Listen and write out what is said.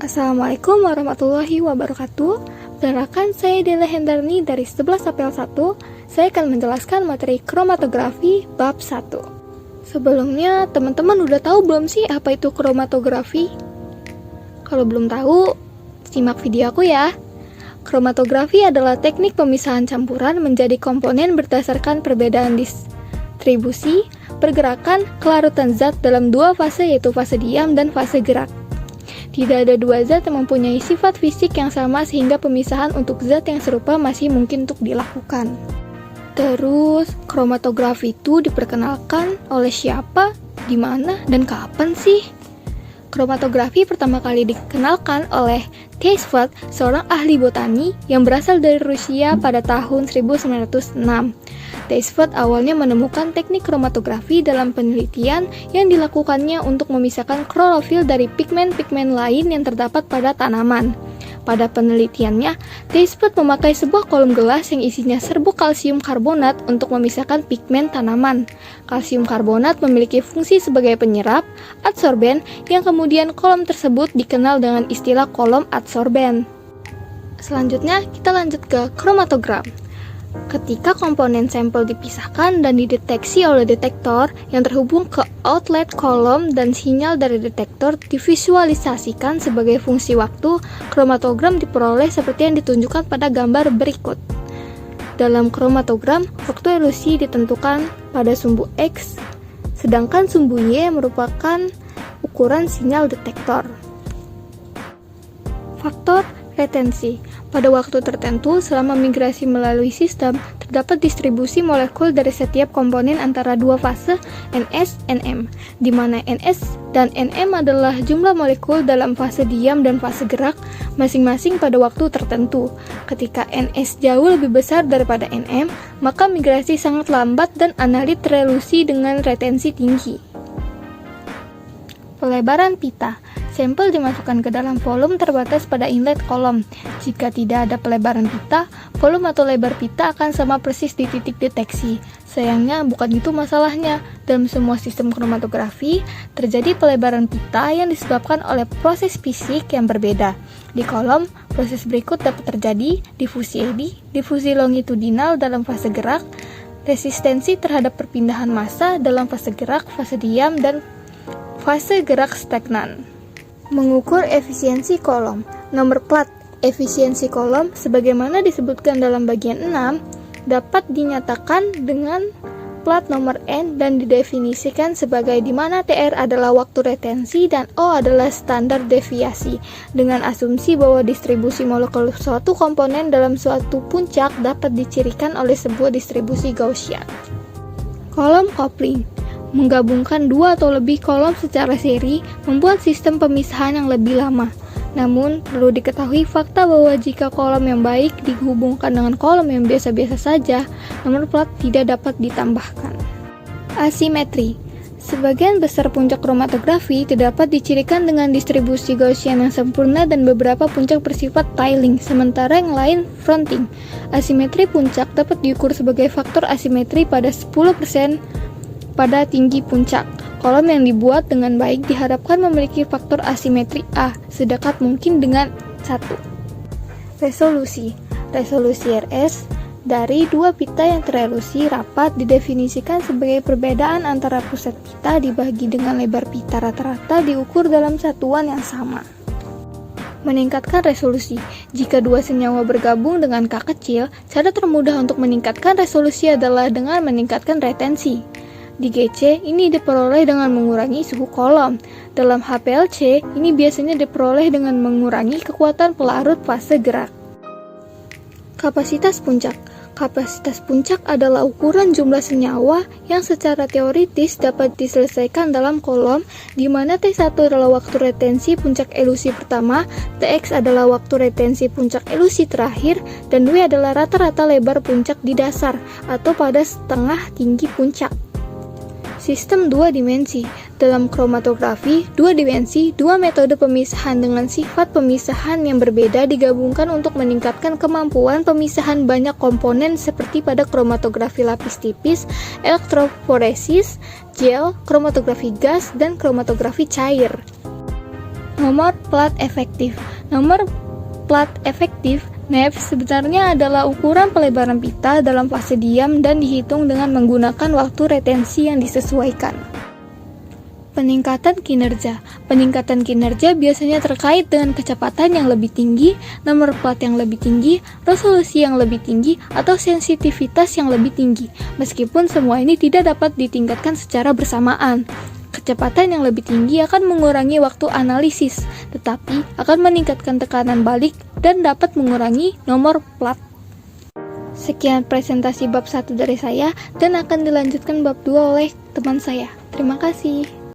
Assalamualaikum warahmatullahi wabarakatuh. Perkenalkan, saya Dela Hendarni dari 11 April 1. Saya akan menjelaskan materi kromatografi bab 1. Sebelumnya, teman-teman udah tahu belum sih apa itu kromatografi? Kalau belum tahu, simak video aku ya. Kromatografi adalah teknik pemisahan campuran menjadi komponen berdasarkan perbedaan distribusi, pergerakan, kelarutan zat dalam dua fase, yaitu fase diam dan fase gerak. Tidak ada dua zat yang mempunyai sifat fisik yang sama sehingga pemisahan untuk zat yang serupa masih mungkin untuk dilakukan. Terus, kromatografi itu diperkenalkan oleh siapa, di mana, dan kapan sih? Kromatografi pertama kali dikenalkan oleh Thijs, seorang ahli botani yang berasal dari Rusia pada tahun 1906. Thijs awalnya menemukan teknik kromatografi dalam penelitian yang dilakukannya untuk memisahkan klorofil dari pigmen-pigmen lain yang terdapat pada tanaman. Pada penelitiannya, Thijs memakai sebuah kolom gelas yang isinya serbuk kalsium karbonat untuk memisahkan pigmen tanaman. Kalsium karbonat memiliki fungsi sebagai penyerap, adsorben, yang kemudian kolom tersebut dikenal dengan istilah kolom adsorben. Selanjutnya, kita lanjut ke kromatogram. Ketika komponen sampel dipisahkan dan dideteksi oleh detektor yang terhubung ke outlet kolom dan sinyal dari detektor divisualisasikan sebagai fungsi waktu, kromatogram diperoleh seperti yang ditunjukkan pada gambar berikut. Dalam kromatogram, waktu elusi ditentukan pada sumbu X, sedangkan sumbu Y merupakan ukuran sinyal detektor. Faktor retensi. Pada waktu tertentu, selama migrasi melalui sistem, terdapat distribusi molekul dari setiap komponen antara dua fase NS-NM, di mana NS dan NM adalah jumlah molekul dalam fase diam dan fase gerak, masing-masing pada waktu tertentu. Ketika NS jauh lebih besar daripada NM, maka migrasi sangat lambat dan analit relusi dengan retensi tinggi. Pelebaran pita. Sampel dimasukkan ke dalam volume terbatas pada inlet kolom. Jika tidak ada pelebaran pita, volume atau lebar pita akan sama persis di titik deteksi. Sayangnya, bukan itu masalahnya. Dalam semua sistem kromatografi, terjadi pelebaran pita yang disebabkan oleh proses fisik yang berbeda. Di kolom, proses berikut dapat terjadi difusi eddy, difusi longitudinal dalam fase gerak, resistensi terhadap perpindahan massa dalam fase gerak, fase diam, dan fase gerak stagnan. Mengukur efisiensi kolom. Nomor plat efisiensi kolom sebagaimana disebutkan dalam bagian 6 dapat dinyatakan dengan plat nomor N dan didefinisikan sebagai di mana TR adalah waktu retensi dan O adalah standar deviasi, dengan asumsi bahwa distribusi molekul suatu komponen dalam suatu puncak dapat dicirikan oleh sebuah distribusi Gaussian. Kolom coupling. Menggabungkan dua atau lebih kolom secara seri membuat sistem pemisahan yang lebih lama. Namun, perlu diketahui fakta bahwa jika kolom yang baik dihubungkan dengan kolom yang biasa-biasa saja, nomor plat tidak dapat ditambahkan. Asimetri. Sebagian besar puncak kromatografi tidak dapat dicirikan dengan distribusi Gaussian yang sempurna dan beberapa puncak bersifat tiling, sementara yang lain fronting. Asimetri puncak dapat diukur sebagai faktor asimetri pada 10% pada tinggi puncak. Kolom yang dibuat dengan baik diharapkan memiliki faktor asimetri A sedekat mungkin dengan 1. Resolusi. Resolusi RS dari dua pita yang terelusi rapat didefinisikan sebagai perbedaan antara pusat pita dibagi dengan lebar pita rata-rata diukur dalam satuan yang sama. Meningkatkan resolusi. Jika dua senyawa bergabung dengan K kecil, cara termudah untuk meningkatkan resolusi adalah dengan meningkatkan retensi. Di GC, ini diperoleh dengan mengurangi suhu kolom. Dalam HPLC, ini biasanya diperoleh dengan mengurangi kekuatan pelarut fase gerak. Kapasitas puncak. Kapasitas puncak adalah ukuran jumlah senyawa yang secara teoritis dapat diselesaikan dalam kolom, di mana T1 adalah waktu retensi puncak elusi pertama, Tx adalah waktu retensi puncak elusi terakhir, dan W adalah rata-rata lebar puncak di dasar, atau pada setengah tinggi puncak. Sistem dua dimensi. Dalam kromatografi, dua dimensi, dua metode pemisahan dengan sifat pemisahan yang berbeda digabungkan untuk meningkatkan kemampuan pemisahan banyak komponen seperti pada kromatografi lapis tipis, elektroforesis, gel, kromatografi gas, dan kromatografi cair. Nomor plat efektif. Nomor plat efektif NEF sebenarnya adalah ukuran pelebaran pita dalam fase diam dan dihitung dengan menggunakan waktu retensi yang disesuaikan. Peningkatan kinerja. Peningkatan kinerja biasanya terkait dengan kecepatan yang lebih tinggi, nomor plat yang lebih tinggi, resolusi yang lebih tinggi, atau sensitivitas yang lebih tinggi. Meskipun semua ini tidak dapat ditingkatkan secara bersamaan. Kecepatan yang lebih tinggi akan mengurangi waktu analisis, tetapi akan meningkatkan tekanan balik dan dapat mengurangi nomor plat. Sekian presentasi bab 1 dari saya dan akan dilanjutkan bab 2 oleh teman saya. Terima kasih.